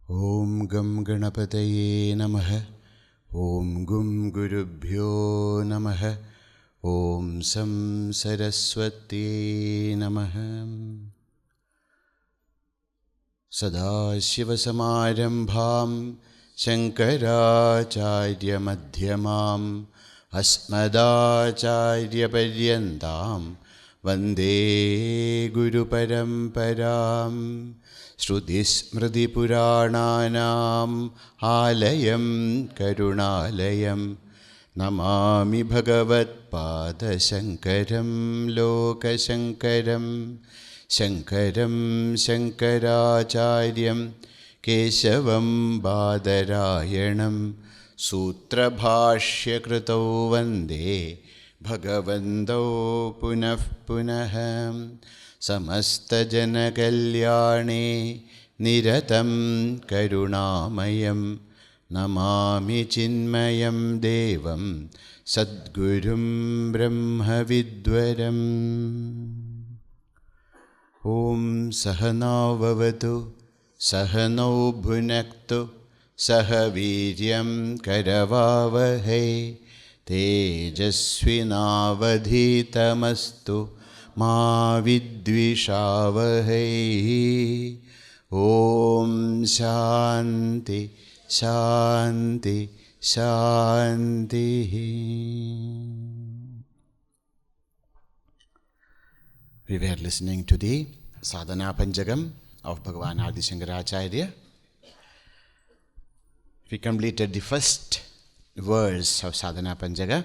Om Gam Ganapataye Namaha. Om Gum Gurubhyo Namaha. Om Sam Sarasvati Namaha. Sadashivasamarambham Shankaracharya Madhyamam Asmadacharya Paryantam Vande Guru Paramparam. Shruti Smriti Purananam Alayam Karunalayam Namami Bhagavat Pada Shankaram Loka Shankaram Shankaram Shankaracharyam Keshavam Badarayanam Sutra Bhashya Kritau Vande Bhagavantau Punah Punaham Samasta Jana Kalyane Niratam Karunamayam Namami Chinmayam Devam Sadgurum Brahma Vidwaram. Om Sahana Vavatu Sahano Bhunaktu Sahaviryam Karavavahai Tejasvinavadhitamastu Ma Vidvishavahai. Om Shanti Shanti Shanti. We were listening to the Sadhana Panchakam of Bhagavan Adi Shankaracharya. We completed the first verse of Sadhana Panchaka.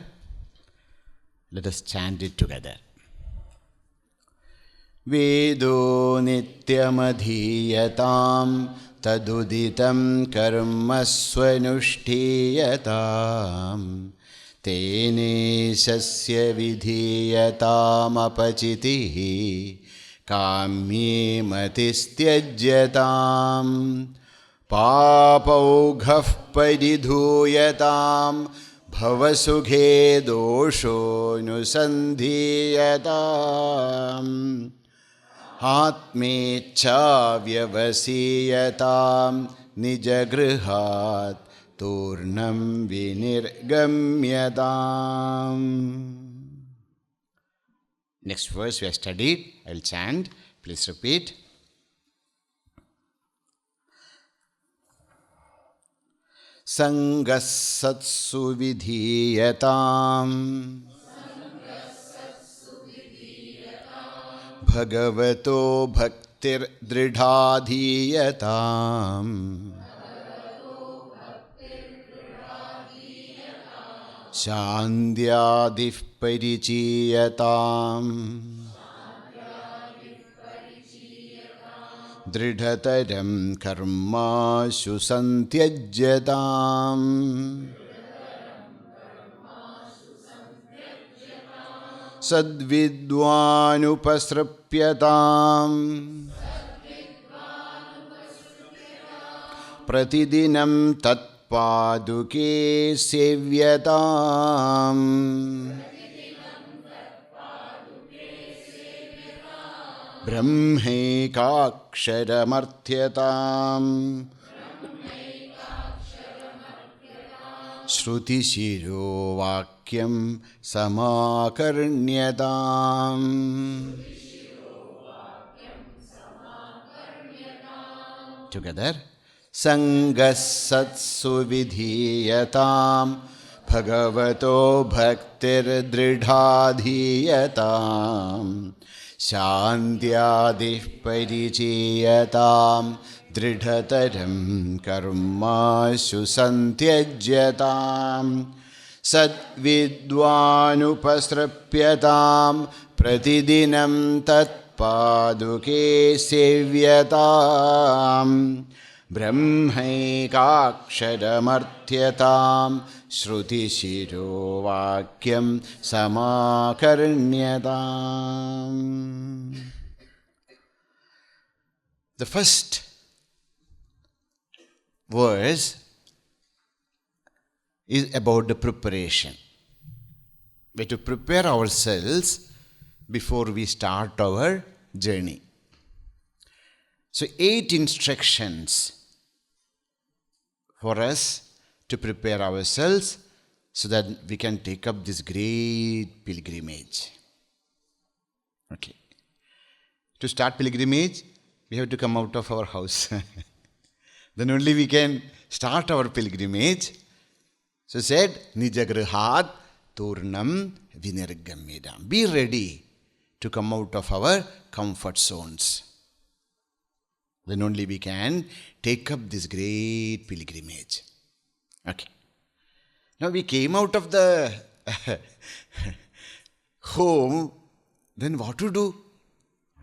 Let us chant it together. Vedo nityamadhiyatam taduditam karma swanushthiyatam tene sasya vidhiyatam apachitihi kamye matistyajyatam papaughav paridhuyatam bhavasughe dosho nusandhiyatam Atmecha vyavasiyatam nijagrihat turnam vinirgamyatam. Next verse we have studied. I will chant. Please repeat. Sangas satsu vidhiyatam Bhagavato bhaktir dridhadhiyatam Shandyadif parichiyatam Dridhataram karma susantyajyatam Sadvidvanupasrapyatam Pratidinam tatpaduke sevyatam Brahmaikaksharamardhyatam Shruti Shiro Vakyam Samakarnyatam. Together. Sangas satsu vidhiyatam Bhagavato bhaktir dridhadhiyatam Shantyadih parichiyatam Dridhataram karma susantyajyatam Sadvidvanupasrapyatam Pratidinam tatpaduke sevyatam Brahmaikaksharamardhyatam Shruti Shiro Vakyam Samakarnyatam. The first verse is about the preparation. We have to prepare ourselves before we start our journey. So 8 instructions for us to prepare ourselves so that we can take up this great pilgrimage. Okay. To start pilgrimage, we have to come out of our house. Then only we can start our pilgrimage. So said, Nijagrihat Turnam Vinirgamidam. Be ready to come out of our comfort zones. Then only we can take up this great pilgrimage. Okay. Now we came out of the home, then what to do?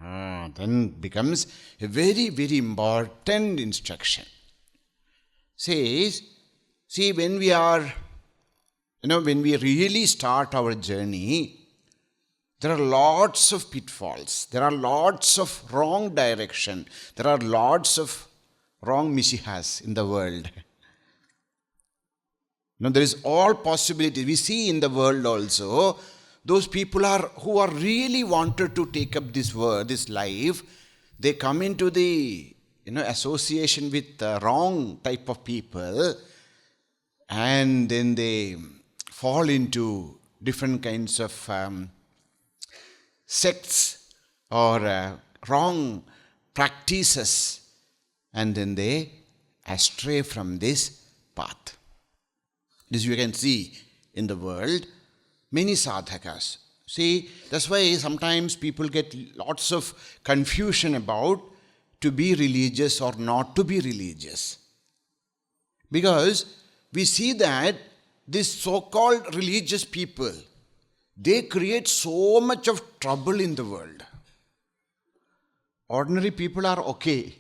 Then becomes a very, very important instruction. Says, see, when we are, when we really start our journey, there are lots of pitfalls. There are lots of wrong direction. There are lots of wrong mishihas in the world. There is all possibilities. We see in the world also, those people who are really wanted to take up this life, they come into the association with the wrong type of people, and then they fall into different kinds of sects or wrong practices, and then they astray from this path. This you can see in the world, many sadhakas. See, that's why sometimes people get lots of confusion about to be religious or not to be religious. Because we see that these so-called religious people, they create so much of trouble in the world. Ordinary people are okay.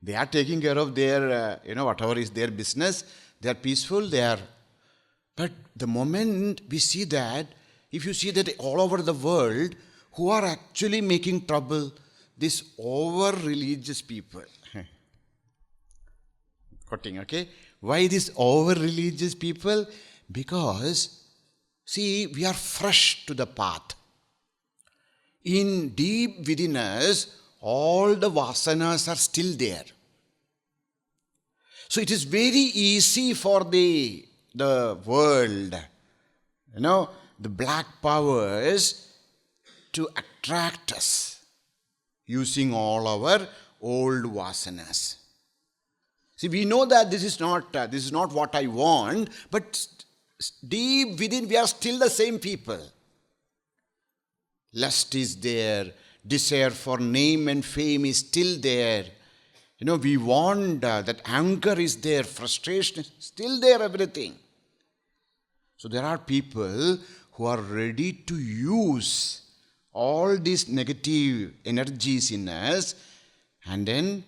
They are taking care of their, whatever is their business. They are peaceful, But the moment we see that, if you see that all over the world, who are actually making trouble, these over-religious people. Quoting, okay? Why these over-religious people? Because, see, we are fresh to the path. In deep within us, all the vasanas are still there. So it is very easy for the world, the black powers to attract us using all our old vasanas. See, we know that this is not what I want, but deep within we are still the same people. Lust is there, desire for name and fame is still there. We want that anger is there, frustration is still there, everything. So there are people who are ready to use all these negative energies in us, and then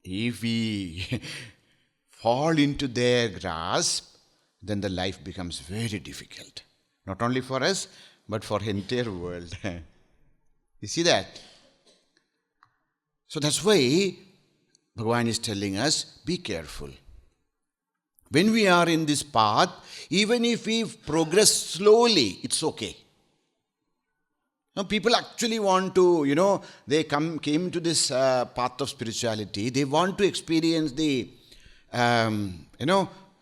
if we fall into their grasp, then the life becomes very difficult. Not only for us, but for the entire world. You see that? So that's why Bhagavan is telling us, be careful. When we are in this path, even if we progress slowly, it's okay. Now people actually want to, they came to this path of spirituality. They want to experience the,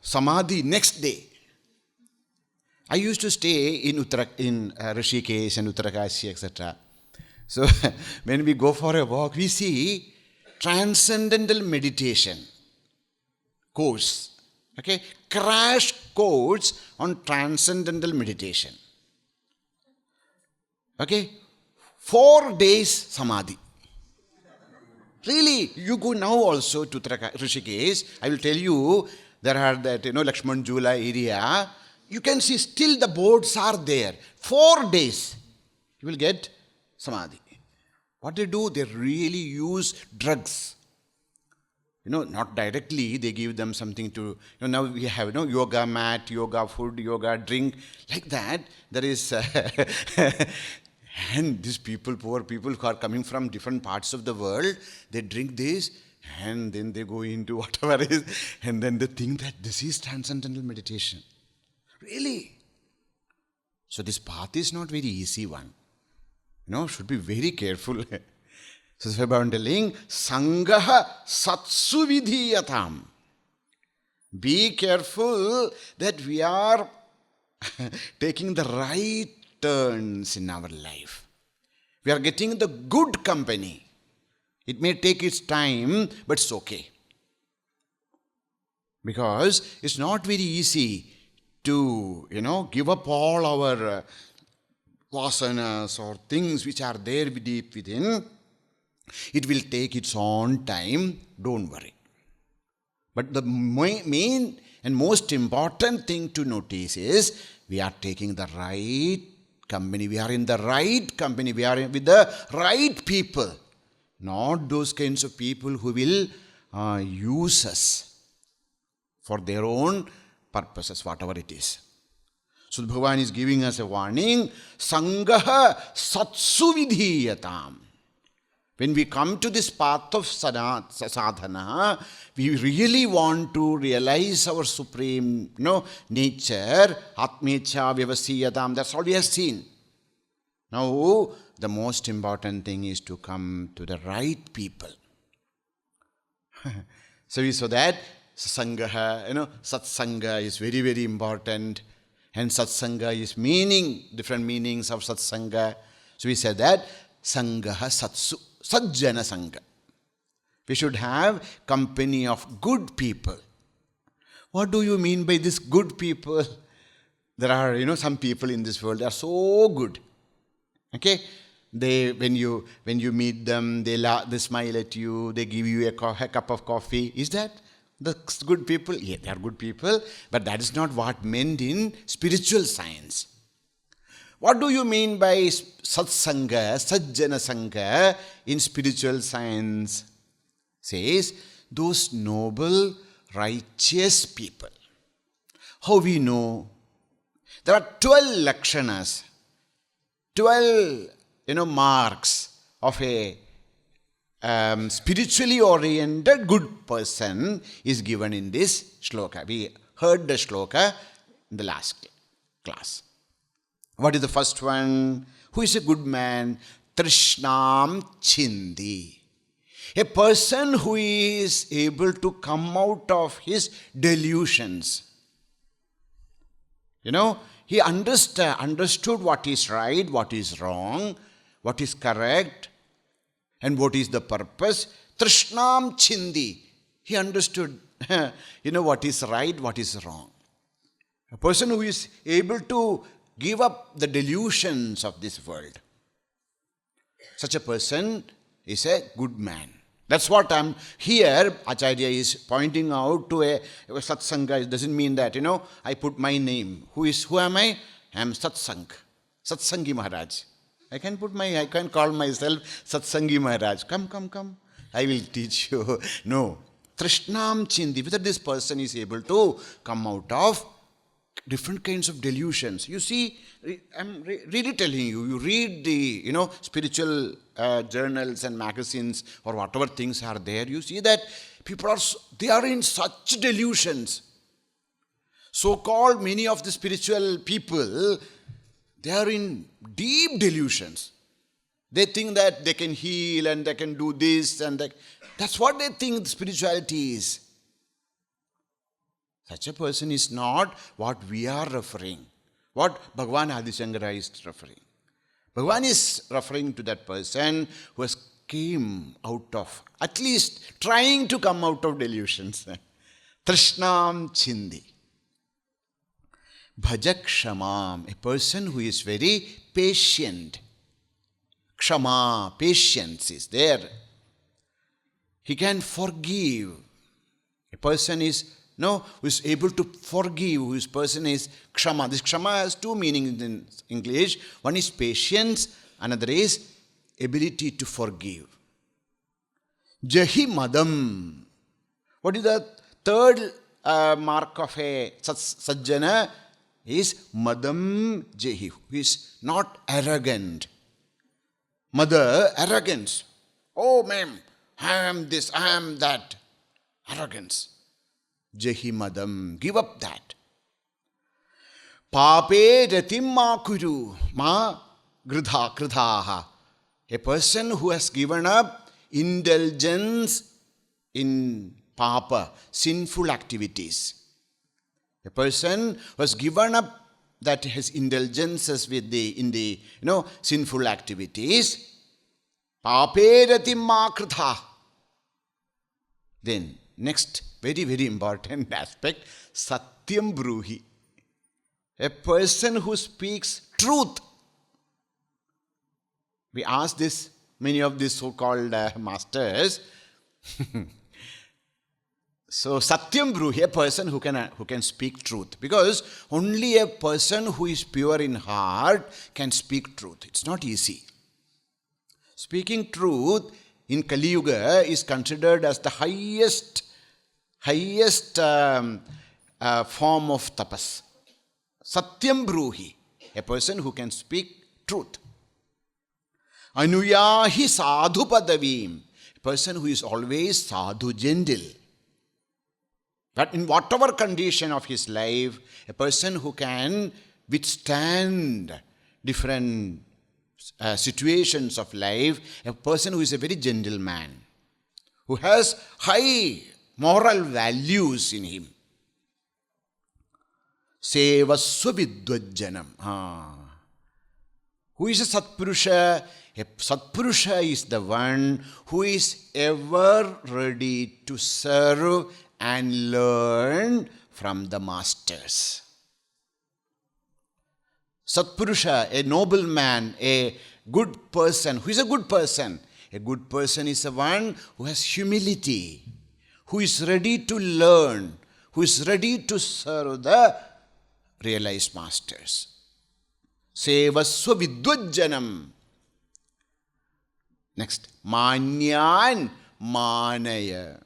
samadhi next day. I used to stay in Rishikesh and Uttarakashi, etc. So when we go for a walk, we see transcendental meditation course. Okay, crash course on transcendental meditation. Okay, 4 days samadhi. Really, you go now also to Rishikesh. I will tell you, there are that, Lakshman Jula area. You can see still the boards are there. 4 days, you will get samadhi. What they do, they really use drugs. Not directly, they give them something to, now we have, yoga mat, yoga food, yoga drink, like that. There is, and these people, poor people who are coming from different parts of the world, they drink this, and then they go into whatever is, and then they think that this is transcendental meditation. Really? So this path is not very easy one. Should be very careful. So Bhagavan telling, Sangaha Satsu Vidhiyatam. Be careful that we are taking the right turns in our life. We are getting the good company. It may take its time, but it's okay. Because it's not very easy to, give up all our vasanas or things which are there deep within. It will take its own time. Don't worry. But the main and most important thing to notice is we are taking the right company. We are in the right company. We are with the right people. Not those kinds of people who will use us for their own purposes, whatever it is. So Bhagavan is giving us a warning. Sangaha satsu vidhiyatam. When we come to this path of sadhana, we really want to realize our supreme nature, atmecha vyavasiyatam. That's all we have seen. Now, the most important thing is to come to the right people. So we saw that sangaha, satsanga is very, very important. And satsanga is different meanings of satsanga. So we said that sangaha satsu. Sajjana Sangha. We should have company of good people. What do you mean by this good people? There are, some people in this world, they are so good. Okay? When you meet them, they smile at you, they give you a cup of coffee. Is that the good people? Yeah, they are good people. But that is not what meant in spiritual science. What do you mean by satsanga, sajjana sangha in spiritual science? Says, those noble, righteous people. How we know? There are 12 lakshanas, 12, marks of a spiritually oriented good person is given in this shloka. We heard the shloka in the last class. What is the first one? Who is a good man? Trishnam chindi. A person who is able to come out of his delusions. He understood what is right, what is wrong, what is correct, and what is the purpose. Trishnam chindi. He understood, what is right, what is wrong. A person who is able to give up the delusions of this world. Such a person is a good man. That's what I'm here. Acharya is pointing out to a satsanga. It doesn't mean that, I put my name. Who am I? I am Satsang. Satsangi Maharaj. I can call myself Satsangi Maharaj. Come. I will teach you. No. Trishnam chindi. Whether this person is able to come out of different kinds of delusions. You see, I'm really telling you, you read the, spiritual journals and magazines or whatever things are there, you see that people they are in such delusions. So-called many of the spiritual people, they are in deep delusions. They think that they can heal and they can do this and that. That's what they think spirituality is. Such a person is not what we are referring, what Bhagavan Adi Shankaracharya is referring. Bhagavan is referring to that person who has came out of, at least trying to come out of delusions. Trishnam chindi. Bhajak shamam, a person who is very patient. Kshama, patience is there. He can forgive. A person who is able to forgive, whose person is kshama. This kshama has two meanings in English. One is patience, another is ability to forgive. Jahi madam. What is the third mark of a sajjana? Is madam jahi, who is not arrogant. Mother, arrogance. Oh, ma'am, I am this, I am that. Arrogance. Jahi madam, give up that. Pape ratim ma kuru, ma kridhaha. A person who has given up indulgence in papa, sinful activities. A person who has given up that his indulgences with in the sinful activities, paperati ma kritha. Then next, very, very important aspect, satyam bruhi. A person who speaks truth. We ask this, many of these so-called masters. So satyam bruhi, a person who can speak truth. Because only a person who is pure in heart can speak truth. It's not easy. Speaking truth in Kali Yuga is considered as the highest form of tapas. Satyam bruhi, a person who can speak truth. Anuyahi sadhu padavim, a person who is always sadhu, gentle. But in whatever condition of his life, a person who can withstand different situations of life, a person who is a very gentle man, who has high moral values in him. Sevasva vidvajjanam. Who is a Satpurusha? A Satpurusha is the one who is ever ready to serve and learn from the masters. Satpurusha, a noble man, a good person. Who is a good person? A good person is the one who has humility, who is ready to learn, who is ready to serve the realized masters. Sevasva vidvajjanam. Next, manyan manaya.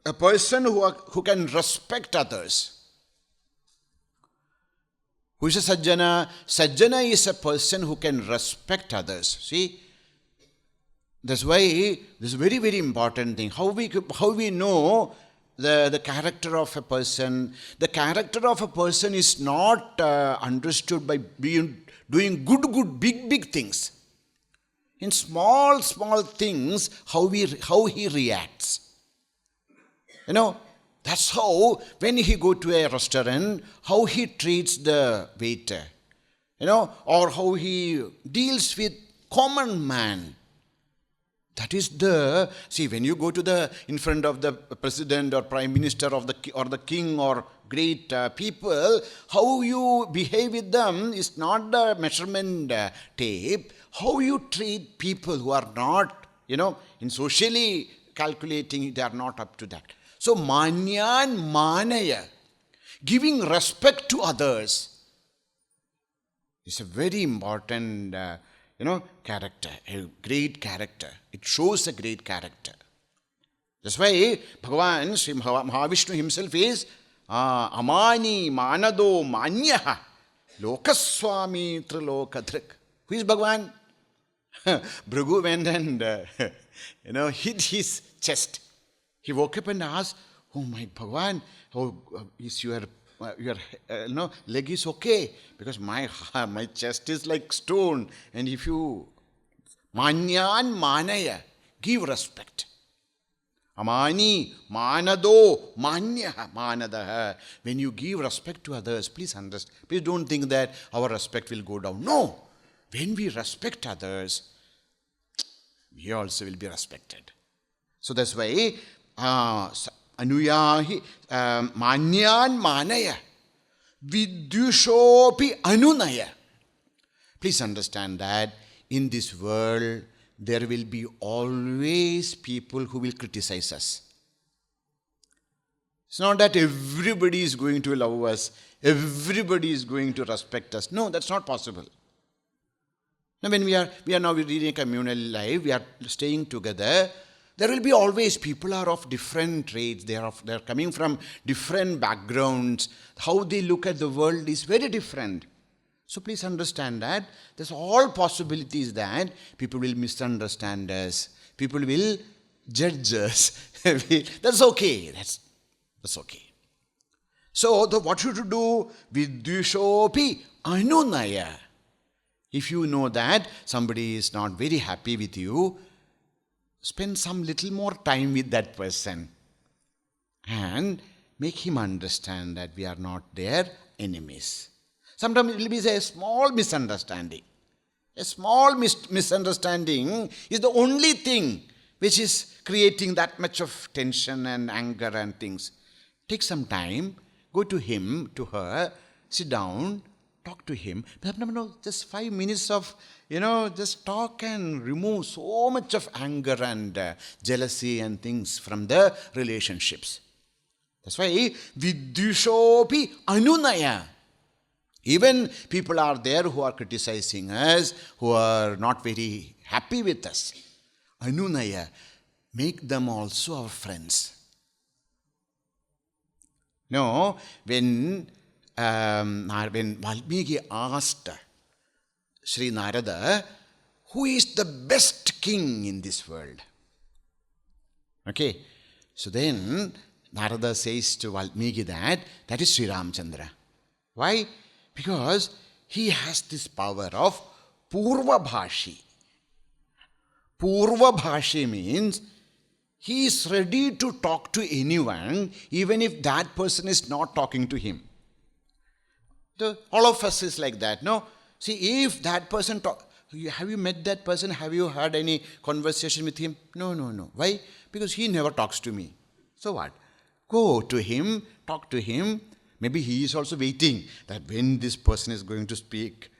A person who can respect others. Who is a sajjana? Sajjana is a person who can respect others. See, that's why this is a very, very important thing. How we know the character of a person. The character of a person is not understood by doing good, big things. In small things, how he reacts. That's how, when he go to a restaurant, how he treats the waiter, or how he deals with common man. That is when you go in front of the president or prime minister or the king or great people, how you behave with them is not the measurement tape. How you treat people who are not, in socially calculating, they are not up to that. So, manyan manaya, giving respect to others, is a very important, character, a great character. It shows a great character. That's why Bhagavan, Sri Mahavishnu himself is amani manado manyaha lokaswami trilokadrik. Who is Bhagavan? Bhrigu went and, hid his chest. He woke up and asked, "Oh my Bhagavan, is your leg is okay? Because my chest is like stone. And if you manyan manaya, give respect. Amani manado manyaha manadaha. When you give respect to others, please understand. Please don't think that our respect will go down. No. When we respect others, we also will be respected. So that's why anuyahi manyan manaya vidyushopi anunaya. Please understand that in this world there will be always people who will criticize us. It's not that everybody is going to love us, everybody is going to respect us. No, that's not possible. Now when we are now leading a communal life, we are staying together, there will be always people are of different traits, they are coming from different backgrounds. How they look at the world is very different. So please understand that there's all possibilities that people will misunderstand us, people will judge us. That's okay. That's okay. So what you should do? Vidyushopi anunaya. If you know that somebody is not very happy with you, spend some little more time with that person and make him understand that we are not their enemies. Sometimes it will be a small misunderstanding. A small misunderstanding is the only thing which is creating that much of tension and anger and things. Take some time, go to him, to her, sit down, talk to him. No, just 5 minutes of, just talk and remove so much of anger and jealousy and things from the relationships. That's why Vidyushopi Anunaya. Even people are there who are criticizing us, who are not very happy with us. Anunaya, make them also our friends. No, when Valmiki asked Sri Narada, who is the best king in this world? Okay, so then Narada says to Valmiki that is Sri Ramchandra. Why? Because he has this power of Purva Bhashi. Purva Bhashi means he is ready to talk to anyone, even if that person is not talking to him. So all of us is like that, no? See, if that person have you met that person? Have you had any conversation with him? No. Why? Because he never talks to me. So what? Go to him, talk to him. Maybe he is also waiting that when this person is going to speak.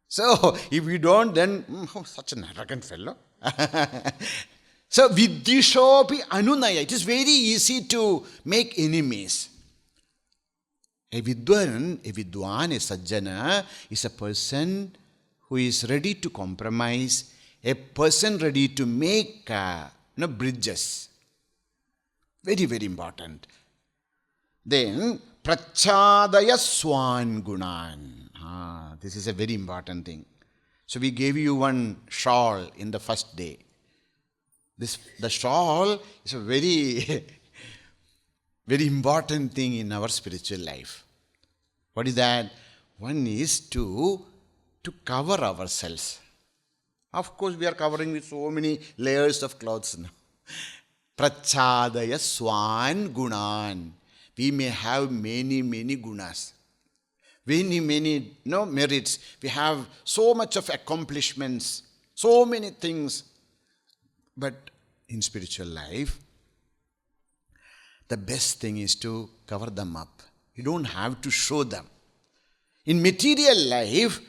So, if we don't, then, such an arrogant fellow. So, Vidyushopi Anunaya. It is very easy to make enemies. A Vidwan, a Sajjana, is a person who is ready to compromise, a person ready to make bridges. Very, very important. Then, Prachadaya Swan Gunan. This is a very important thing. So we gave you one shawl in the first day. The shawl is a very, very important thing in our spiritual life. What is that? One is to cover ourselves. Of course, we are covering with so many layers of clothes now. Prachadaya Swan Gunan. We may have many, many gunas, many merits. We have so much of accomplishments, so many things. But in spiritual life, the best thing is to cover them up. You don't have to show them. In material life,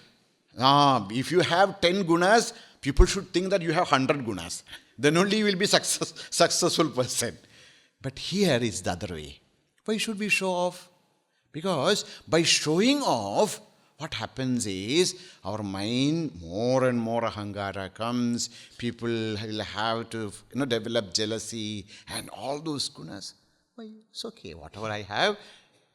if you have 10 gunas, people should think that you have 100 gunas. Then only you will be successful person. But here is the other way. Why should we show off? Because by showing off, what happens is our mind, more and more ahangara comes. People will have to develop jealousy and all those gunas. Why? It's okay. Whatever I have,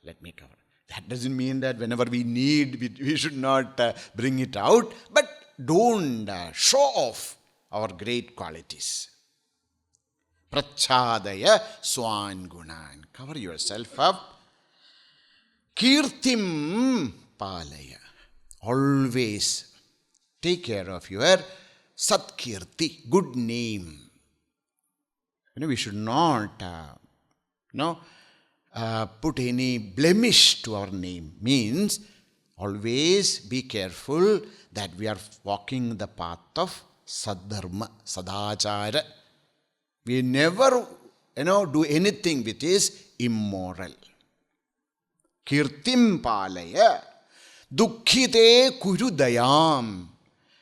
let me cover. That doesn't mean that whenever we need, we should not bring it out. But don't show off our great qualities. Prachadaya Swan Gunan. Cover yourself up. Kirtim Palaya. Always take care of your Satkirti, good name. We should not put any blemish to our name. Means always be careful that we are walking the path of Saddharma, Sadachara. We never, do anything which is immoral. Kirtim Palaya. Dukkhite Kuru Dayam.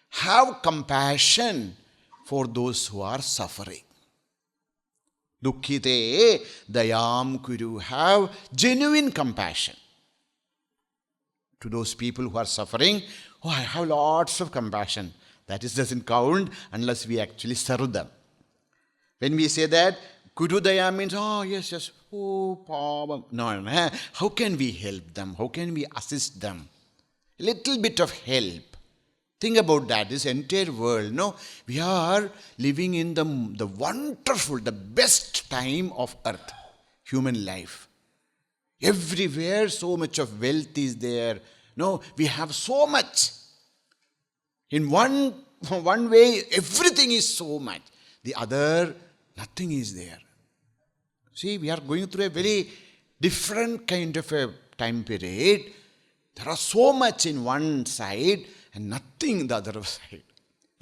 Have compassion for those who are suffering. Dukkhite Dayam Kuru. Have genuine compassion to those people who are suffering. I have lots of compassion. That doesn't count unless we actually serve them. When we say that, Kuru Daya means, yes, Pava. No. How can we help them? How can we assist them? A little bit of help. Think about that, this entire world. We are living in the wonderful, the best time of earth, human life. Everywhere so much of wealth is there. We have so much. In one way, everything is so much. The other, nothing is there. See, we are going through a very different kind of a time period. There are so much in one side and nothing in the other side.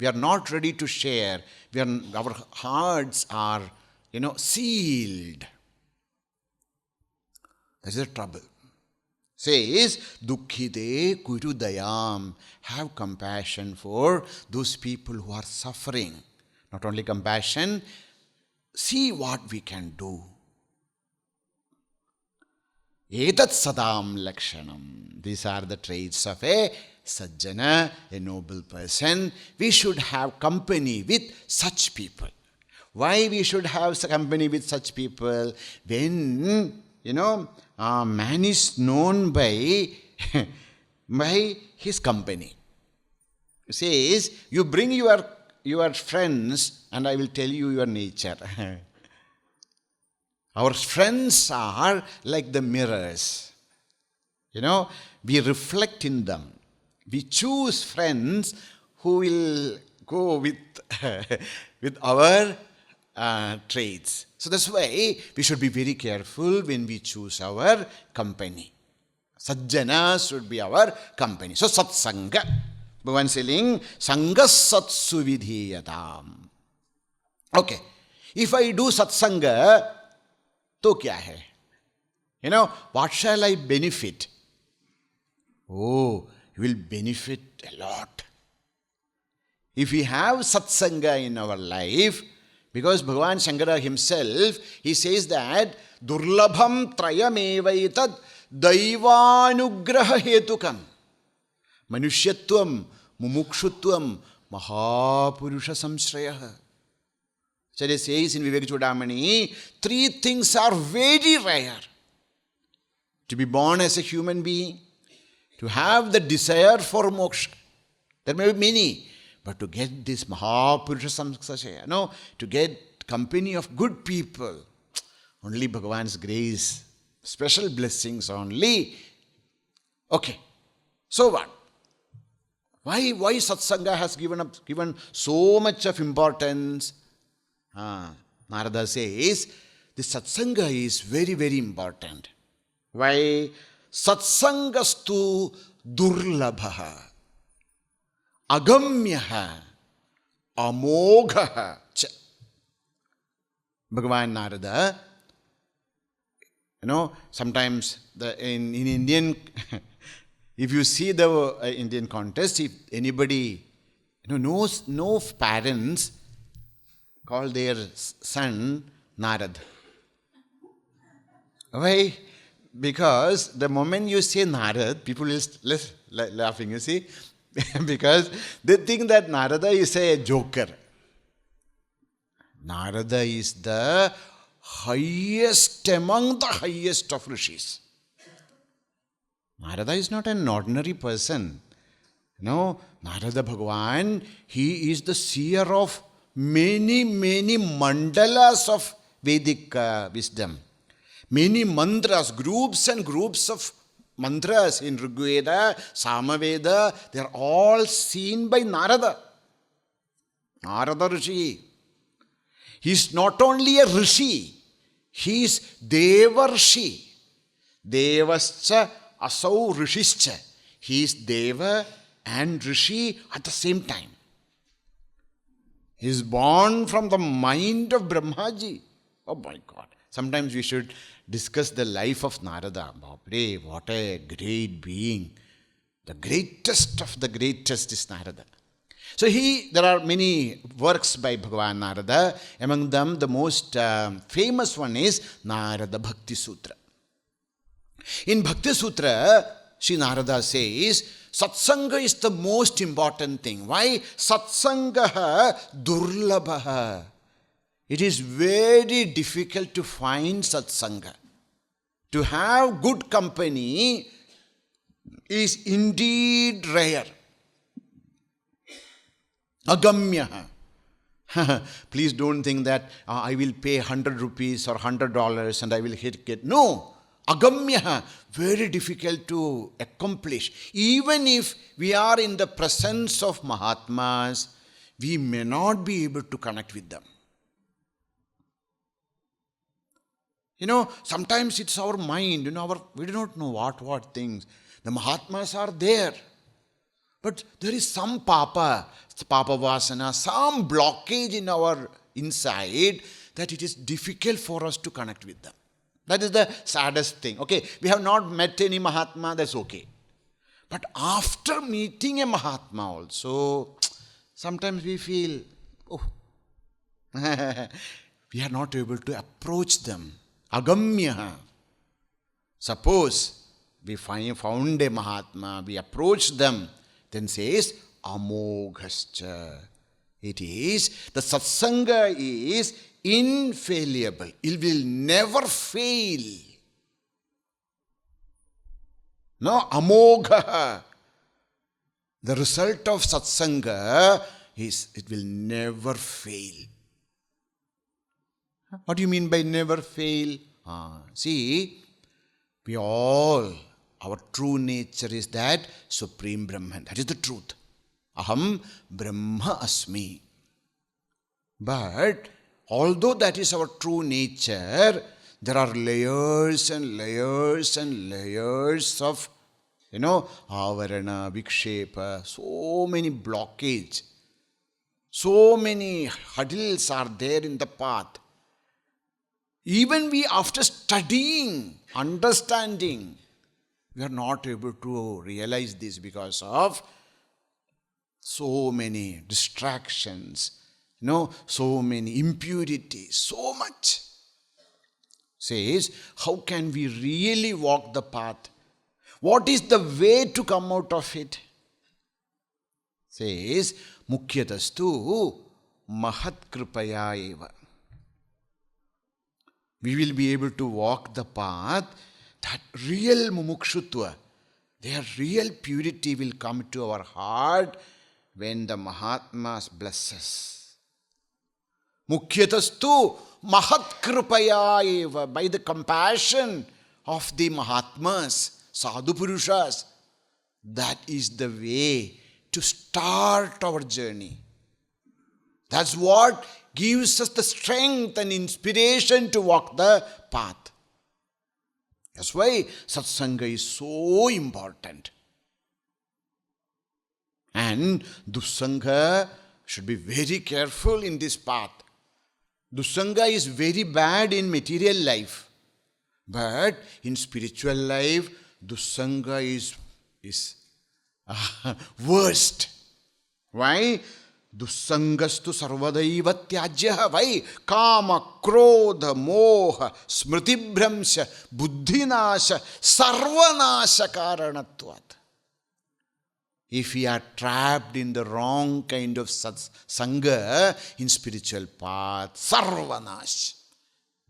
We are not ready to share. Our hearts are, sealed. That is the trouble. Says, Dukkhite Kuru Dayam. Have compassion for those people who are suffering. Not only compassion, see what we can do. Etat sadam lakshanam. These are the traits of a sajjana, a noble person. We should have company with such people. Why we should have company with such people? When, man is known by, by his company. It says, you bring your friends and I will tell you your nature. Our friends are like the mirrors. We reflect in them. We choose friends who will go with, with our traits. So that's why we should be very careful when we choose our company. Sajjana should be our company. So satsanga. Bhagavan saying, Sanga satsu vidhiyatam. Okay. If I do satsanga, to kya hai? What shall I benefit? Oh, you will benefit a lot. If we have satsanga in our life, because Bhagavan Shankara himself, he says that, Durlabham trayamevaitat daivanugraha hetukam. Manushyatvam, mumukshutvam, mahapurusha samshrayah. Acharya says in Vivek Chudamani, 3 things are very rare. To be born as a human being, to have the desire for moksha. There may be many, but to get this mahapurusha samshrayah, to get company of good people, only Bhagavan's grace, special blessings only. Okay, so what? Why satsanga has given so much of importance? Narada says, this satsanga is very, very important. Why? Satsangastu durlabhaha, agamyaha, amoghaha cha. Bhagavan Narada, sometimes in Indian, if you see the Indian contest, if anybody knows, no parents call their son Narad. Why? Because the moment you say Narad, people will laughing, you see. Because they think that Narada is a joker. Narada is the highest among the highest of rishis. Narada is not an ordinary person. Narada Bhagavan, he is the seer of many, many mandalas of Vedic wisdom. Many mantras, groups and groups of mantras in Rigveda, Samaveda, they are all seen by Narada. Narada Rishi. He is not only a Rishi, he is Devarshi. Devascha asau Rishischa. He is Deva and Rishi at the same time. He is born from the mind of Brahmaji. Oh my God. Sometimes we should discuss the life of Narada. Bapre, what a great being. The greatest of the greatest is Narada. So there are many works by Bhagavan Narada. Among them, the most famous one is Narada Bhakti Sutra. In Bhakti Sutra, Sri Narada says, Satsanga is the most important thing. Why? Satsangaha durlabhaha. It is very difficult to find satsanga. To have good company is indeed rare. Agamyaha. Please don't think that I will pay 100 rupees or $100 and I will get. No. Agamyaha, very difficult to accomplish. Even if we are in the presence of Mahatmas, we may not be able to connect with them. Sometimes it's our mind, we do not know what things. The Mahatmas are there. But there is some papa vasana, some blockage in our inside that it is difficult for us to connect with them. That is the saddest thing. Okay, we have not met any Mahatma, that's okay. But after meeting a Mahatma also, sometimes we feel, we are not able to approach them. Agamya. Suppose we found a Mahatma, we approach them, then says, amoghascha. It is, the satsanga is infallible. It will never fail. No, amogha. The result of satsanga is, it will never fail. What do you mean by never fail? See, we all, our true nature is that Supreme Brahman. That is the truth. Aham Brahma Asmi. But although that is our true nature, there are layers and layers and layers of, avarana, vikshepa, so many blockage, so many hurdles are there in the path. Even we, after studying, understanding, we are not able to realize this because of so many distractions, so many impurities, so much. Says, how can we really walk the path? What is the way to come out of it? Says, Mukyatastu Mahat Kripaya eva. We will be able to walk the path, that real mumukshutva, their real purity will come to our heart when the Mahatmas bless us. Mukyatastu Mahat Kripaya eva. By the compassion of the Mahatmas, Sadhu Purushas, that is the way to start our journey. That's what gives us the strength and inspiration to walk the path. That's why satsanga is so important. And dussanga should be very careful in this path. Dussanga is very bad in material life. But in spiritual life, dussanga is worst. Why? Dussangastu sarvadaiva tyajya. Why? Kama, krodha, moha, smritibhramsha, buddhinasha, sarvanasha karanatvat. If we are trapped in the wrong kind of sangha in spiritual path, sarvanash,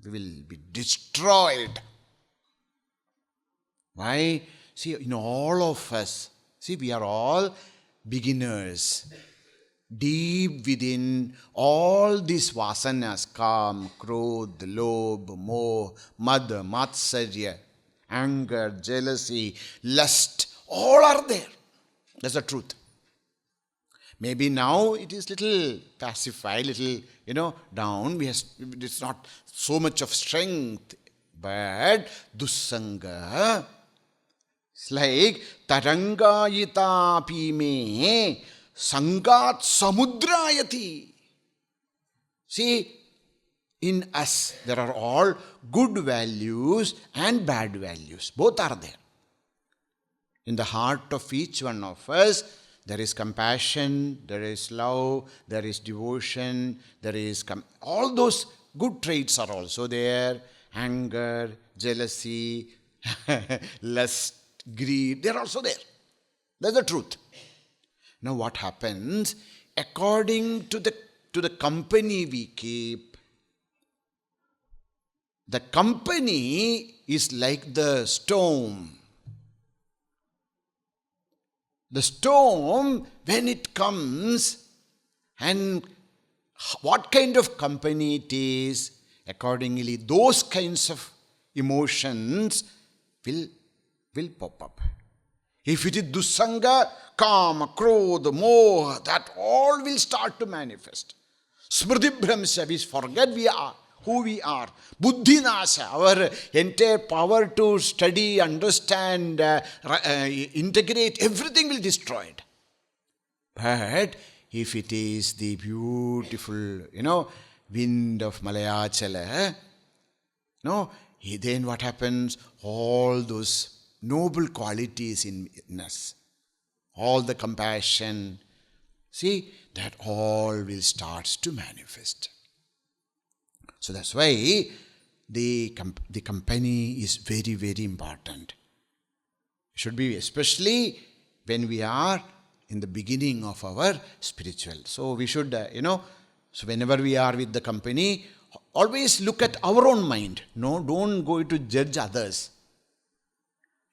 we will be destroyed. Why? See, in all of us, we are all beginners. Deep within all these vasanas, kam, krodh, lobh, moh, mad, matsarya, anger, jealousy, lust, all are there. That's the truth. Maybe now it is little pacified, little, down. It's not so much of strength. But dussanga, it's like tarangayita pime sangat samudrayati. See, in us there are all good values and bad values. Both are there. In the heart of each one of us, there is compassion, there is love, there is devotion, there is all those good traits are also there. Anger, jealousy, lust, greed, they are also there. That's the truth. Now what happens? According to the company we keep, the company is like the storm. The storm, when it comes, and what kind of company it is, accordingly, those kinds of emotions will pop up. If it is dussanga, kama, krodha, moha, that all will start to manifest. Smriti Brahmsya, we forget who we are. Buddhinasa, our entire power to study, understand, integrate, everything will be destroyed. But if it is the beautiful, wind of Malayachala, then what happens? All those noble qualities in us, all the compassion, see, that all will start to manifest. So that's why the company is very, very important. It should be, especially when we are in the beginning of our spiritual. So we should, so whenever we are with the company, always look at our own mind. No, don't go to judge others.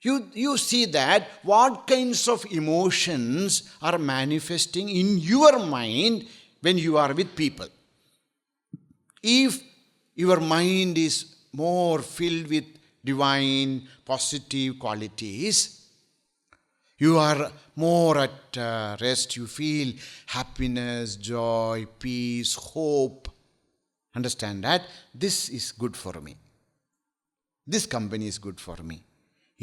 You see that what kinds of emotions are manifesting in your mind when you are with people. If your mind is more filled with divine, positive qualities, you are more at rest, you feel happiness, joy, peace, hope. Understand that? This is good for me. This company is good for me.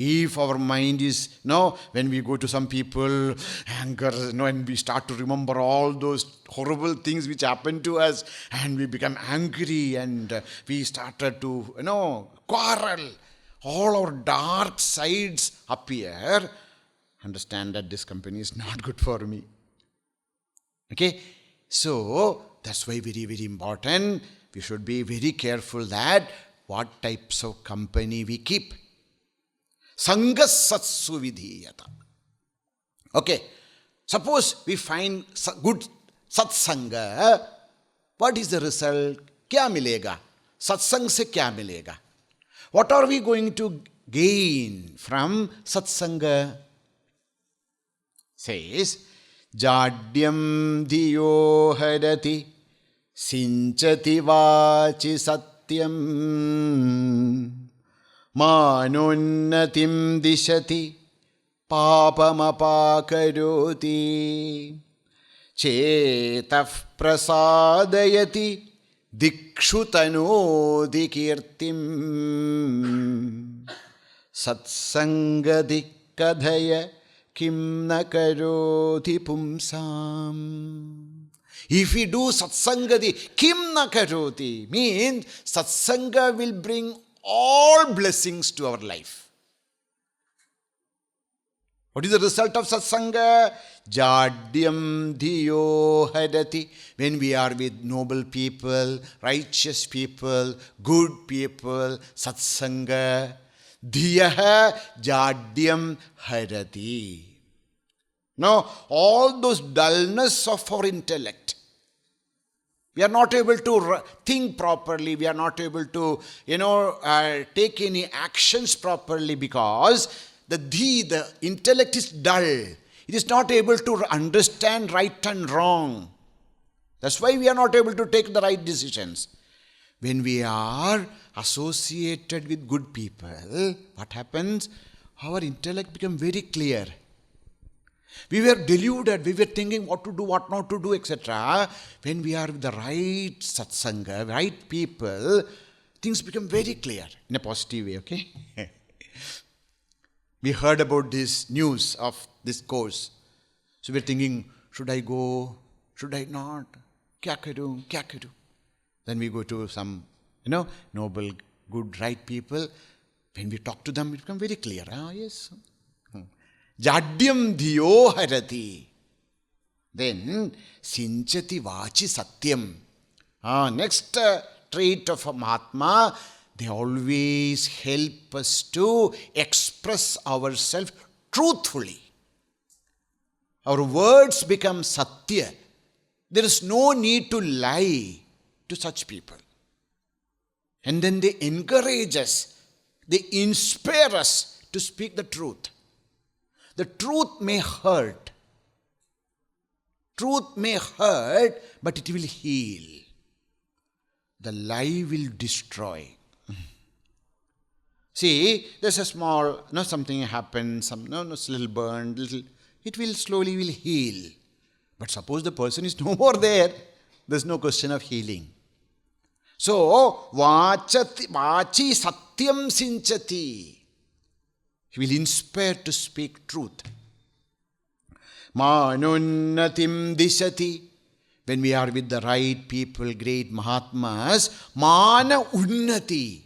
If our mind is, when we go to some people, anger, and we start to remember all those horrible things which happened to us, and we become angry, and we started to, quarrel, all our dark sides appear, understand that this company is not good for me. Okay? So, that's why very, very important. We should be very careful that what types of company we keep. Sangha satsu vidhiyata. Okay, suppose we find good satsanga, what is the result? Kya milega? Satsang se kya milega? What are we going to gain from satsanga? Says, Jadyam dhiyo hadati sinchati vachi satyam manunnatim dishati papamapakaroti chetaf prasadayati dikshutanodi kirtim satsangadi kadhaya kim na karoti pumsam. If we do satsangadi, kim na karoti, means satsanga will bring all blessings to our life. What is the result of satsanga? Jadyam dhiyo hadati. When we are with noble people, righteous people, good people, satsanga, dhiyaha jadyam hadati. Now, all those dullness of our intellect, we are not able to think properly, we are not able to, take any actions properly because the intellect is dull. It is not able to understand right and wrong. That's why we are not able to take the right decisions. When we are associated with good people, what happens? Our intellect becomes very clear. We were deluded, we were thinking what to do, what not to do, etc. When we are with the right satsanga, right people, things become very clear in a positive way, okay? We heard about this news of this course. So we're thinking, should I go? Should I not? Kya karu? Kya karu? Then we go to some, noble, good, right people. When we talk to them, it becomes very clear. Yes. Jadyam dhiyo harati. Then, sinchati vachi satyam. Next trait of a Mahatma, they always help us to express ourselves truthfully. Our words become satya. There is no need to lie to such people. And then they encourage us, they inspire us to speak the truth. The truth may hurt. Truth may hurt, but it will heal. The lie will destroy. See, there's a small, something happens, little burn, it will slowly heal. But suppose the person is no more there, there's no question of healing. So, vachi satyam sinchati. He will inspire to speak truth. Manunnatim dishati. When we are with the right people, great Mahatmas, mana unnati.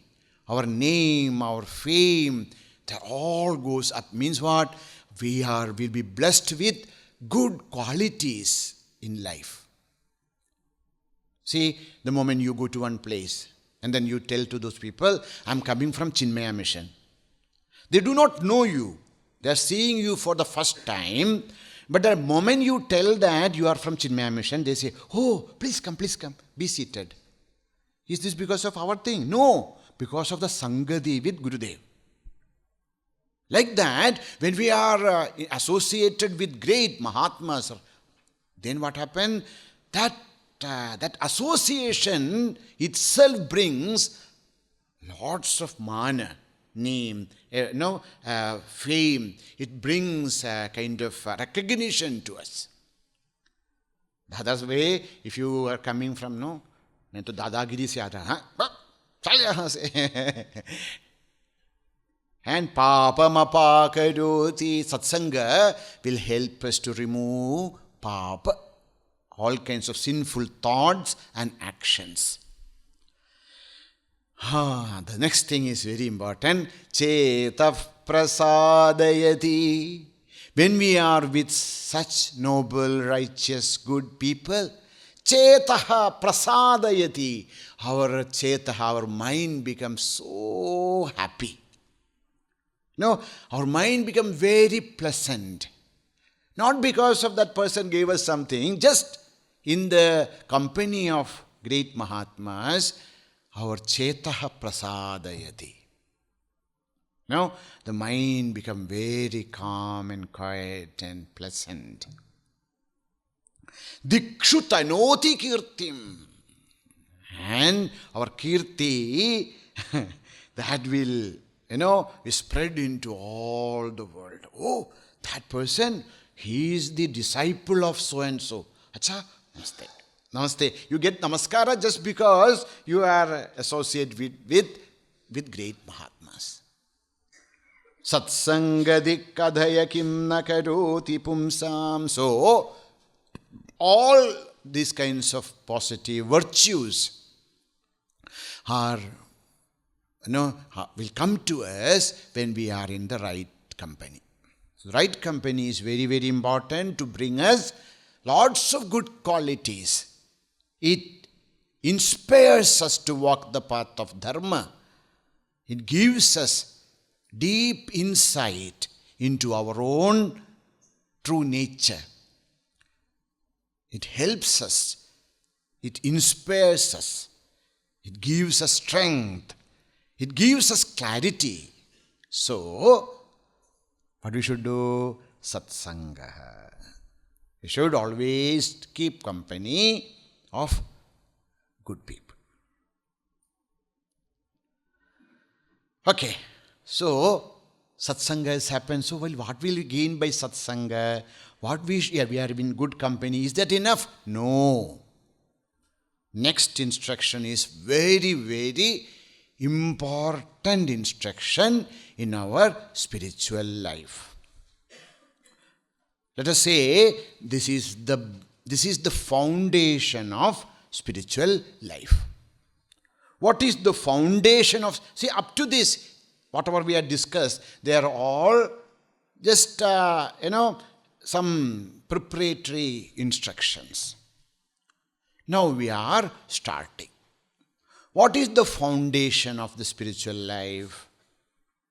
Our name, our fame, that all goes up. Means what? Will be blessed with good qualities in life. See, the moment you go to one place and then you tell to those people, I'm coming from Chinmaya Mission. They do not know you. They are seeing you for the first time. But the moment you tell that you are from Chinmaya Mission, they say, oh, please come, be seated. Is this because of our thing? No, because of the Sangati with Gurudev. Like that, when we are associated with great Mahatmas, then what happens? That association itself brings lots of mana, name, fame. It brings a kind of recognition to us. Dada's way, if you are coming from, मैं तो दादागिरी से आता हाँ चल यहाँ से and papam apakaroti. Satsanga will help us to remove papa, all kinds of sinful thoughts and actions. The next thing is very important. Chetah prasadayati. When we are with such noble, righteous, good people, Chetah prasadayati. Our mind becomes so happy. Our mind becomes very pleasant. Not because of that person gave us something, just in the company of great Mahatmas, our Chetah prasadayati. The mind becomes very calm and quiet and pleasant. Dikshu tanoti kirtim. And our kirti, that will, is spread into all the world. Oh, that person, he is the disciple of so-and-so. Acha, namaste. Namaste. You get namaskara just because you are associated with great Mahatmas. Satsangadi kadhaya kim nakaroti pumsam. So, all these kinds of positive virtues will come to us when we are in the right company. So, right company is very, very important to bring us lots of good qualities. It inspires us to walk the path of dharma. It gives us deep insight into our own true nature. It helps us. It inspires us. It gives us strength. It gives us clarity. So, what we should do? Satsanga. We should always keep company of good people. Okay, so satsanga has happened. So, what will we gain by satsanga? We are in good company. Is that enough? No. Next instruction is very, very important instruction in our spiritual life. Let us say this is the foundation of spiritual life. What is the foundation of? See, up to this, whatever we have discussed, they are all just some preparatory instructions. Now we are starting. What is the foundation of the spiritual life?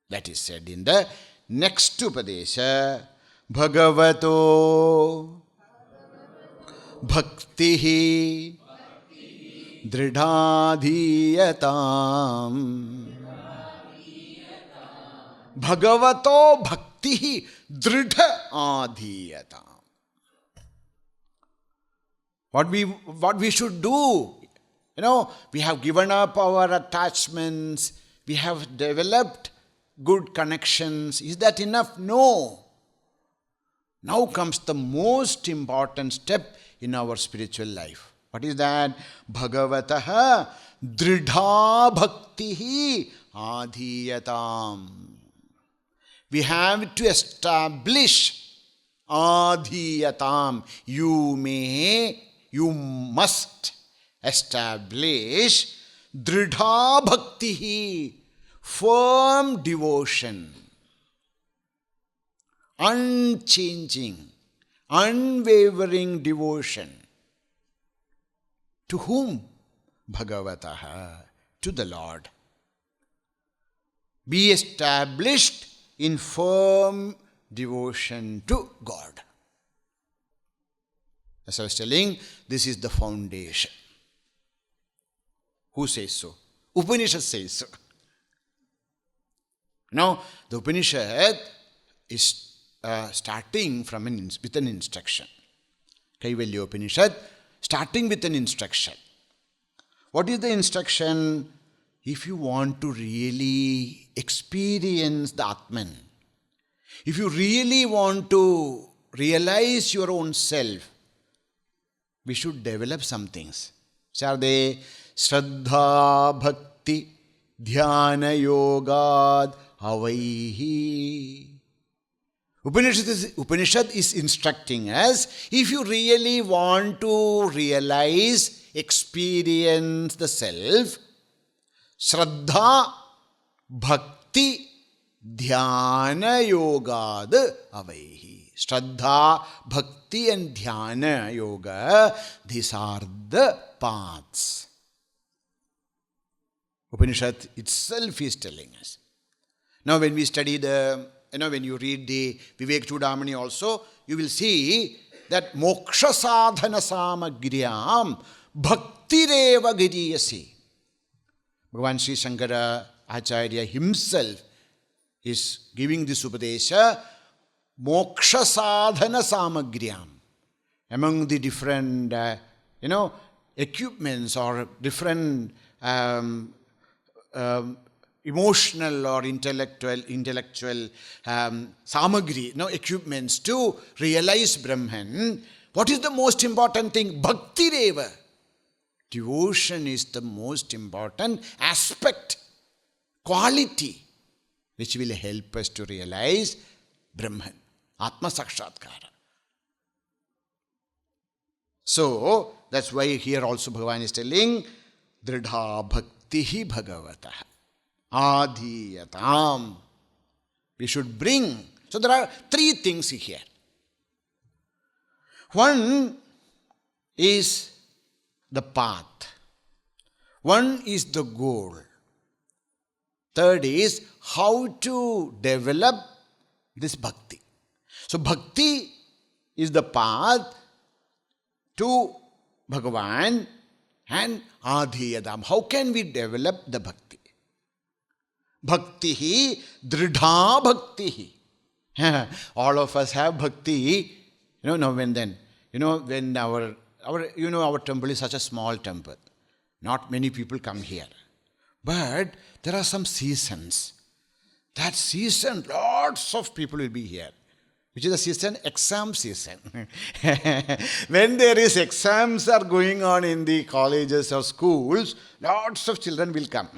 That is said in the next Upadesha. Bhagavato bhaktihi dridhadhiyatam. Bhagavato bhaktihi dridhadhiyatam. What we should do? We have given up our attachments. We have developed good connections. Is that enough? No. Now comes the most important step in our spiritual life. What is that? Bhagavataha dridha bhaktihi adhiyatam. We have to establish adhiyatam. You must establish dridha bhaktihi, firm devotion, unchanging, unwavering devotion. To whom? Bhagavataha, to the Lord. Be established in firm devotion to God. As I was telling, this is the foundation. Who says so? Upanishad says so. Now, the Upanishad is starting with an instruction. Kaivalya Upanishad, starting with an instruction. What is the instruction? If you want to really experience the Atman, if you really want to realize your own self, we should develop some things. Which are they? Shraddha, Bhakti, Dhyana, Yogad, Avaihi. Upanishad is instructing us, if you really want to realize, experience the self, Shraddha, Bhakti, Dhyana, Yogad, Avaihi. Shraddha, Bhakti and Dhyana, Yoga, these are the paths. Upanishad itself is telling us. Now when we study when you read the Vivek Chudamani also, you will see that Moksha Sadhana Samagriyam Bhaktireva Giriyasi. Bhagavan Sri Shankaracharya himself is giving this Upadesha, Moksha Sadhana Samagriyam. Among the different, equipments or different emotional or intellectual samagri, equipments to realize Brahman. What is the most important thing? Bhakti reva. Devotion is the most important aspect, quality, which will help us to realize Brahman, Atma Sakshatkara. So, that's why here also Bhagavan is telling, Dridha Bhaktihi Bhagavataha. Adhiyatam. We should bring. So there are three things here. One is the path. One is the goal. Third is how to develop this bhakti. So bhakti is the path to Bhagavan and Adhiyatam. How can we develop the bhakti? Bhaktihi, dridha bhaktihi. All of us have bhakti, now and then. When our temple is such a small temple. Not many people come here. But there are some seasons. That season, lots of people will be here. Which is the season? Exam season. When there is exams are going on in the colleges or schools, lots of children will come.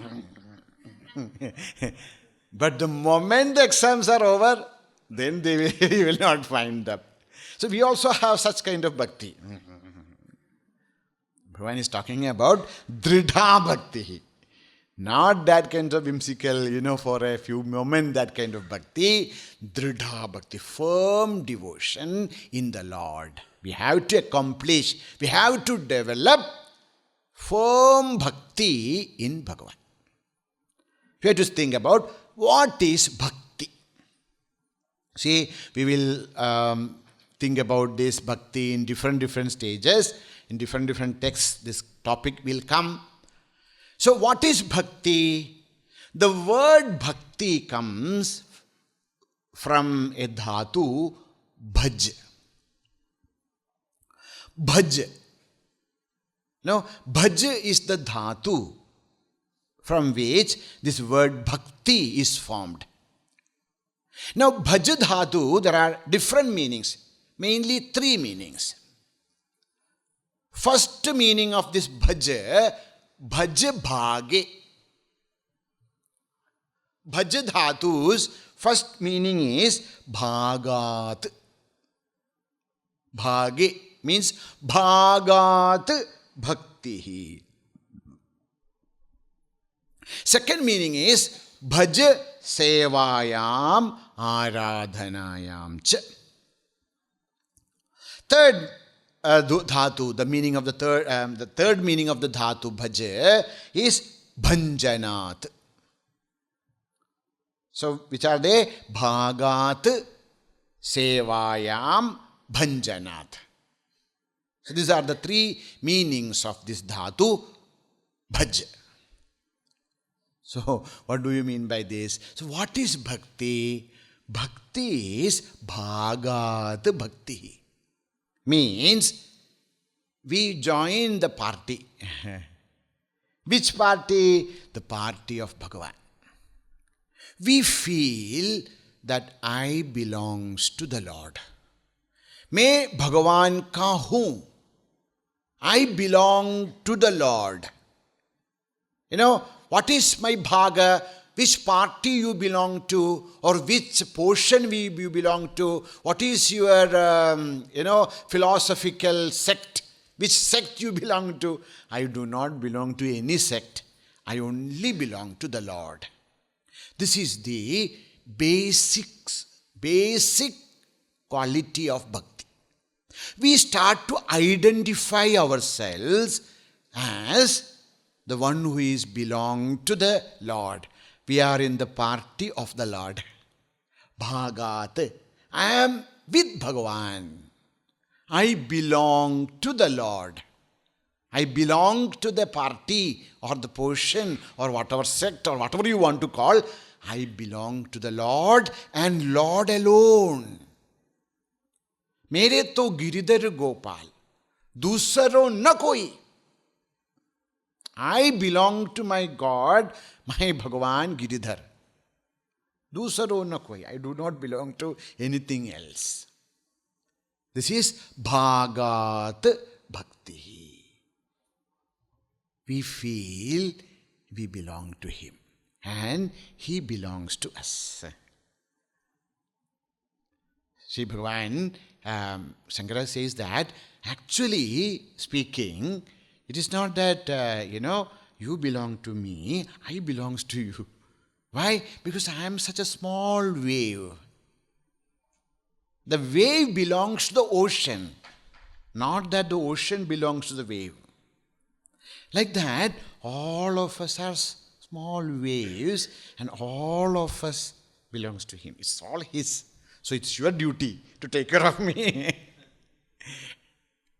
But the moment the exams are over, then you will not find them. So we also have such kind of bhakti. Bhagavan is talking about dridha bhakti. Not that kind of whimsical, for a few moments, that kind of bhakti. Dridha bhakti, firm devotion in the Lord. We have to accomplish, we have to develop firm bhakti in Bhagavan. We have to think about what is bhakti. See, we will think about this bhakti in different stages, in different texts. This topic will come. So what is bhakti? The word bhakti comes from a dhatu, bhaj. Bhaj. Now, bhaj is the dhatu from which this word bhakti is formed. Now, bhaj dhatu, there are different meanings, mainly three meanings. First meaning of this bhaj, bhaj bhage. Bhaj dhatu's first meaning is bhagat. Bhage means bhagat bhakti. Second meaning is bhaj sevayam aradhanayam cha. Third dhatu, the meaning of the third meaning of the dhatu bhaja is bhanjanat. So, which are they? Bhagat, sevayam, bhanjanat. So, these are the three meanings of this dhatu bhaj. So, what do you mean by this? So, what is bhakti? Bhakti is bhagat bhakti. Means, we join the party. Which party? The party of Bhagavan. We feel that I belongs to the Lord. मैं भगवान का हूं. I belong to the Lord. You know, what is my bhaga? Which party you belong to, or which portion you belong to? What is your, philosophical sect? Which sect you belong to? I do not belong to any sect. I only belong to the Lord. This is the basic quality of bhakti. We start to identify ourselves as the one who is belong to the Lord. We are in the party of the Lord. Bhagat. I am with Bhagavan. I belong to the Lord. I belong to the party or the portion or whatever sect or whatever you want to call. I belong to the Lord and Lord alone. मेरे तो गिरिधर गोपाल, दूसरो न कोई. I belong to my God, my Bhagavan Giridhar. दूसरो न कोई. I do not belong to anything else. This is Bhagat Bhakti. We feel we belong to Him and He belongs to us. Sri Bhagavan Shankara says that actually speaking, it is not that, you belong to me, I belongs to you. Why? Because I am such a small wave. The wave belongs to the ocean, not that the ocean belongs to the wave. Like that, all of us are small waves and all of us belongs to Him. It's all His. So it's your duty to take care of me.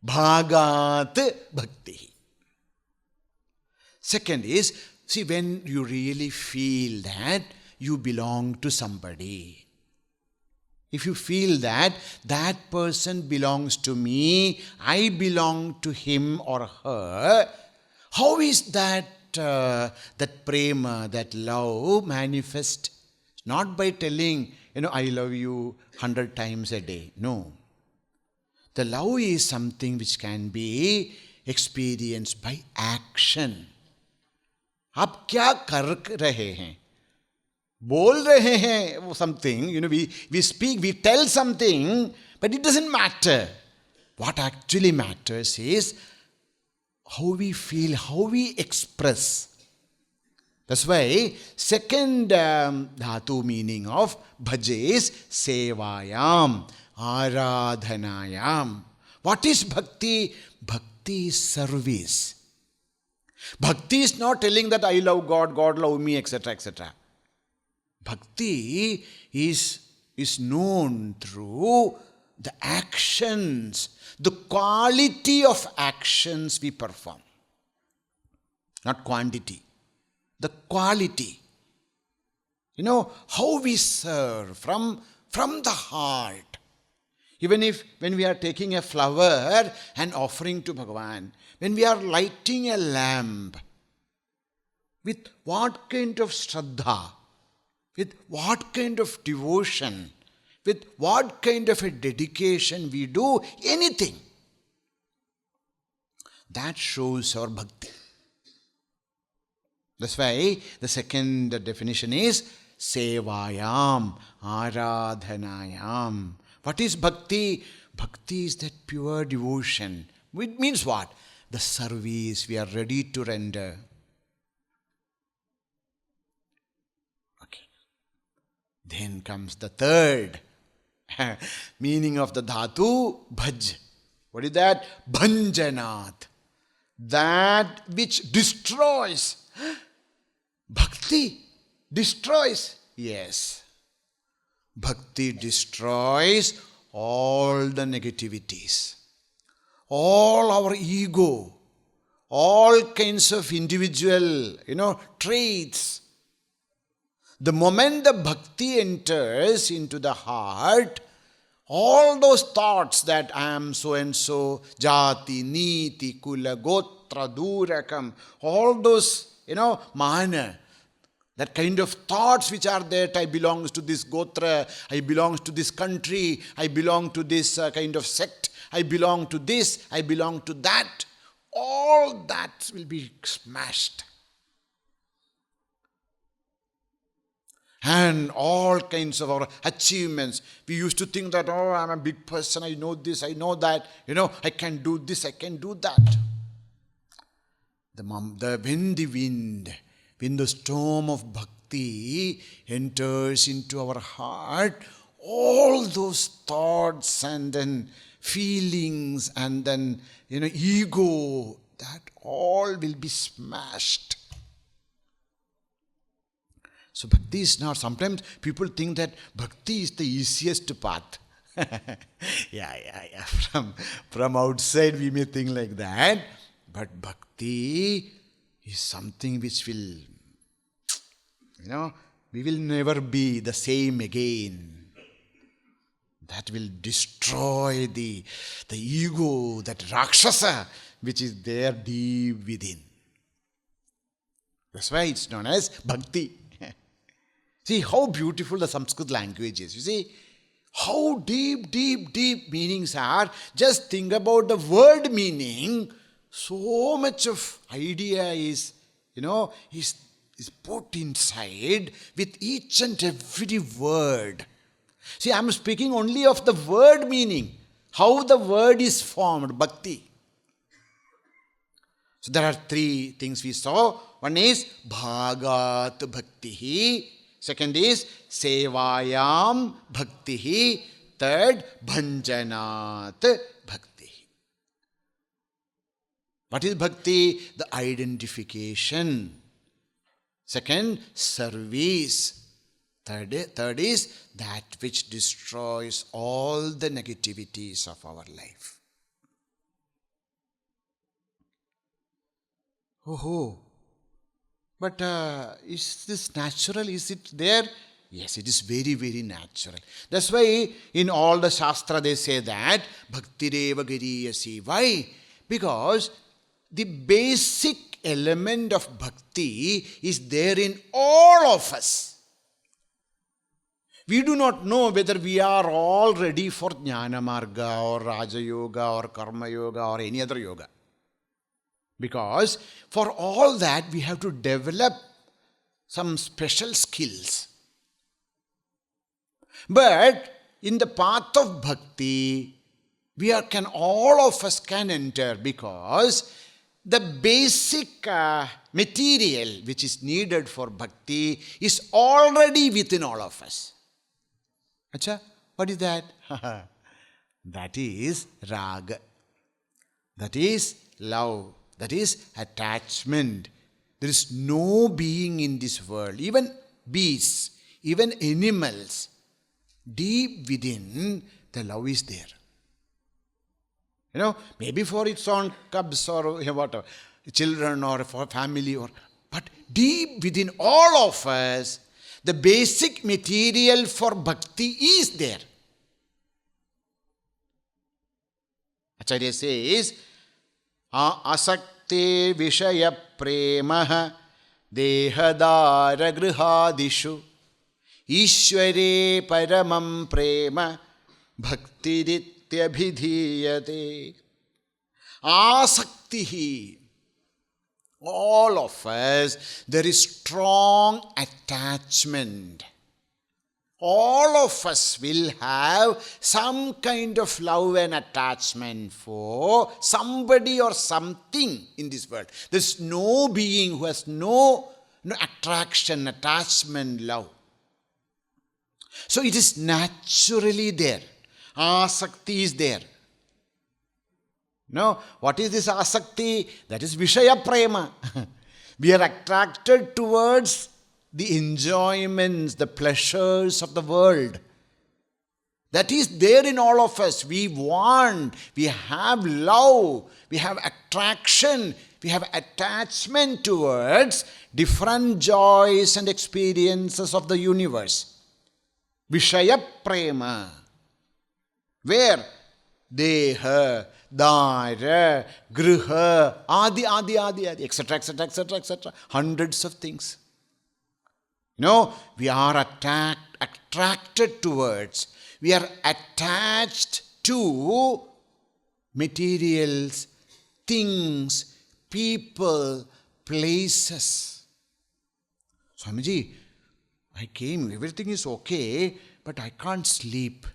Bhagat Bhakti. Second is, see, when you really feel that you belong to somebody. If you feel that that person belongs to me, I belong to him or her, how is that prema, that love manifest? Not by telling, I love you 100 times a day. No. The love is something which can be experienced by action. आप क्या कर रहे हैं? बोल रहे हैं something, we speak, we tell something, but it doesn't matter. What actually matters is how we feel, how we express. That's why second dhatu meaning of bhaja is sevayam, aradhanayam. What is bhakti? Bhakti is service. Bhakti is not telling that I love God, God love me, etc., etc. Bhakti is known through the actions, the quality of actions we perform. Not quantity. The quality. How we serve from the heart. Even when we are taking a flower and offering to Bhagavan, when we are lighting a lamp, with what kind of shraddha, with what kind of devotion, with what kind of a dedication we do anything, that shows our bhakti. That's why the second definition is Sevayam, Aradhanayam. What is bhakti? Bhakti is that pure devotion. It means what? The service we are ready to render. Okay. Then comes the third meaning of the dhatu, bhaj. What is that? Bhanjanat. That which destroys. Bhakti destroys. Yes. Bhakti destroys all the negativities, all our ego, all kinds of individual, traits. The moment the bhakti enters into the heart, all those thoughts that I am so and so, jati, niti, kula, gotra, durakam, all those, mana, that kind of thoughts which are that I belong to this gotra, I belong to this country, I belong to this kind of sect, I belong to this, I belong to that. All that will be smashed. And all kinds of our achievements. We used to think that, I'm a big person, I know this, I know that, I can do this, I can do that. When the storm of bhakti enters into our heart, all those thoughts and then feelings and then, ego, that all will be smashed. So bhakti is not, sometimes people think that bhakti is the easiest path. Yeah. From outside we may think like that. But bhakti is something which will, we will never be the same again. That will destroy the ego, that Rakshasa, which is there deep within. That's why it's known as bhakti. See how beautiful the Sanskrit language is. You see how deep meanings are. Just think about the word meaning. So much of idea is put inside with each and every word. See, I am speaking only of the word meaning. How the word is formed, bhakti. So there are three things we saw. One is bhagat bhaktihi. Second is sevayam bhaktihi. Third, bhanjanat bhaktihi. What is bhakti? The identification. Second, service. Third is that which destroys all the negativities of our life. But is this natural? Is it there? Yes, it is very, very natural. That's why in all the Shastra they say that bhaktireva giriyasi. Why? Because the basic element of bhakti is there in all of us. We do not know whether we are all ready for Jnana Marga or Raja Yoga or Karma Yoga or any other yoga. Because for all that we have to develop some special skills. But in the path of bhakti, all of us can enter, because the basic material which is needed for bhakti is already within all of us. Acha, what is that? That is raga. That is love. That is attachment. There is no being in this world, even beasts, even animals. Deep within, the love is there. Maybe for its own cubs or whatever, children or for family, but deep within all of us, the basic material for bhakti is there. Acharya says, asakte vishaya premaha dehadara grihadishu ishware paramam prema bhaktidityabhidhiyate. Asaktihi. All of us, there is strong attachment. All of us will have some kind of love and attachment for somebody or something in this world. There's no being who has no attraction, attachment, love. So it is naturally there. Asakti is there. No, what is this asakti? That is Vishaya Prema. We are attracted towards the enjoyments, the pleasures of the world. That is there in all of us. We want, we have love, we have attraction, we have attachment towards different joys and experiences of the universe. Vishaya Prema. Where? Deha, Dara, Griha, Adi, etc., etc., etc., etc. Hundreds of things. We are attracted towards, we are attached to materials, things, people, places. Swamiji, I came, everything is okay, but I can't sleep.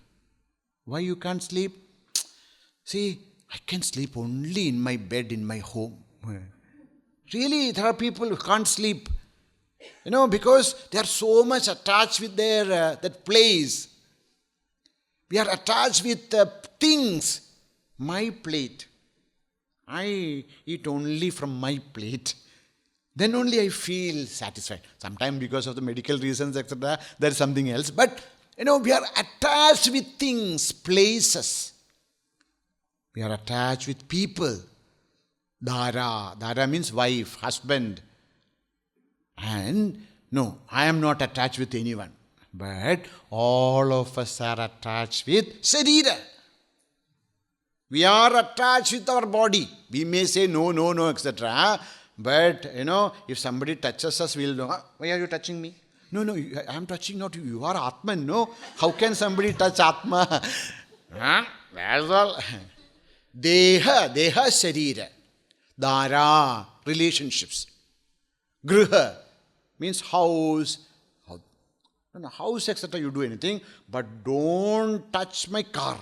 Why you can't sleep? See, I can sleep only in my bed in my home. Really, there are people who can't sleep. Because they are so much attached with their that place. We are attached with things. My plate. I eat only from my plate. Then only I feel satisfied. Sometimes because of the medical reasons, etc., there is something else. But, we are attached with things, places. We are attached with people. Dara. Dara means wife, husband. And no, I am not attached with anyone. But all of us are attached with Sarira. We are attached with our body. We may say no, etc. But, if somebody touches us, we'll know, why are you touching me? No, I am touching not you. You are Atman, no? How can somebody touch Atma? That's all. Deha, Sarira. Dara, relationships. Griha means house. House, etc. You do anything, but don't touch my car.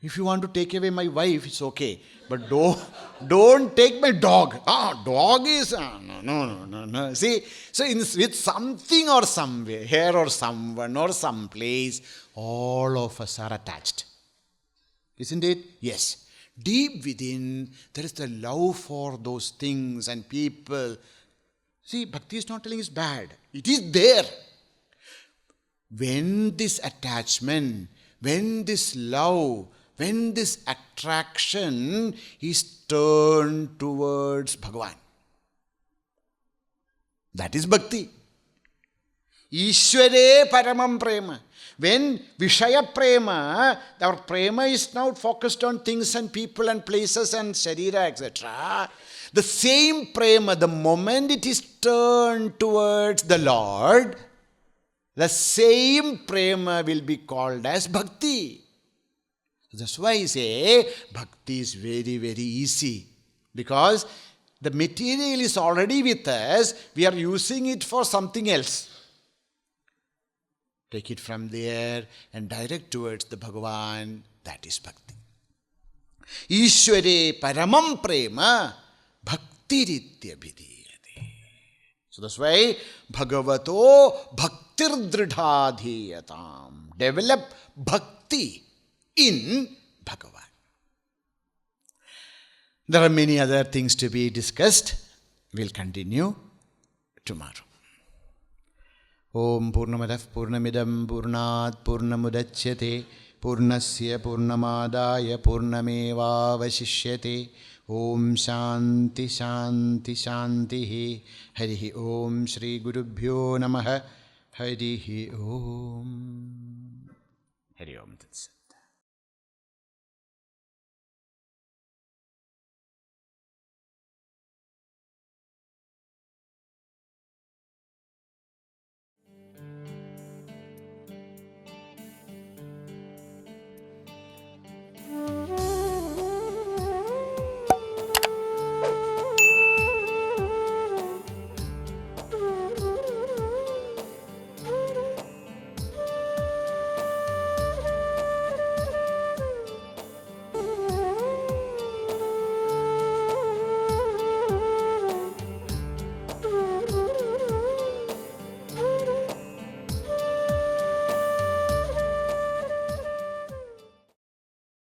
If you want to take away my wife, it's okay. But don't take my dog. Dog is... No. See, so with something or somewhere, here or someone or someplace, all of us are attached. Isn't it? Yes. Deep within, there is the love for those things and people. See, Bhakti is not telling it's bad. It is there. When this attachment, when this love, when this attraction is turned towards Bhagavan, that is Bhakti. Ishware Paramam Prema. When Vishaya Prema, our Prema is now focused on things and people and places and Sharira, etc. The same Prema, the moment it is turned towards the Lord, the same Prema will be called as Bhakti. That's why I say Bhakti is very, very easy. Because the material is already with us, we are using it for something else. Take it from there and direct towards the Bhagavan. That is Bhakti. Ishware Paramam Prema Bhaktiritya Bhidiyate. So that's why Bhagavato Bhaktir Dridhadhiyatam. Develop Bhakti in Bhagavan. There are many other things to be discussed. We'll continue tomorrow. Om Purnamadah Purnamidam Purnat Purnamudachyate Purnasya Purnamadaya Purnameva Vasishyate. Om Shanti Shanti Shanti. Harihi Om Shri Gurubhyo Namaha. Harihi Om. Hari Om Tats.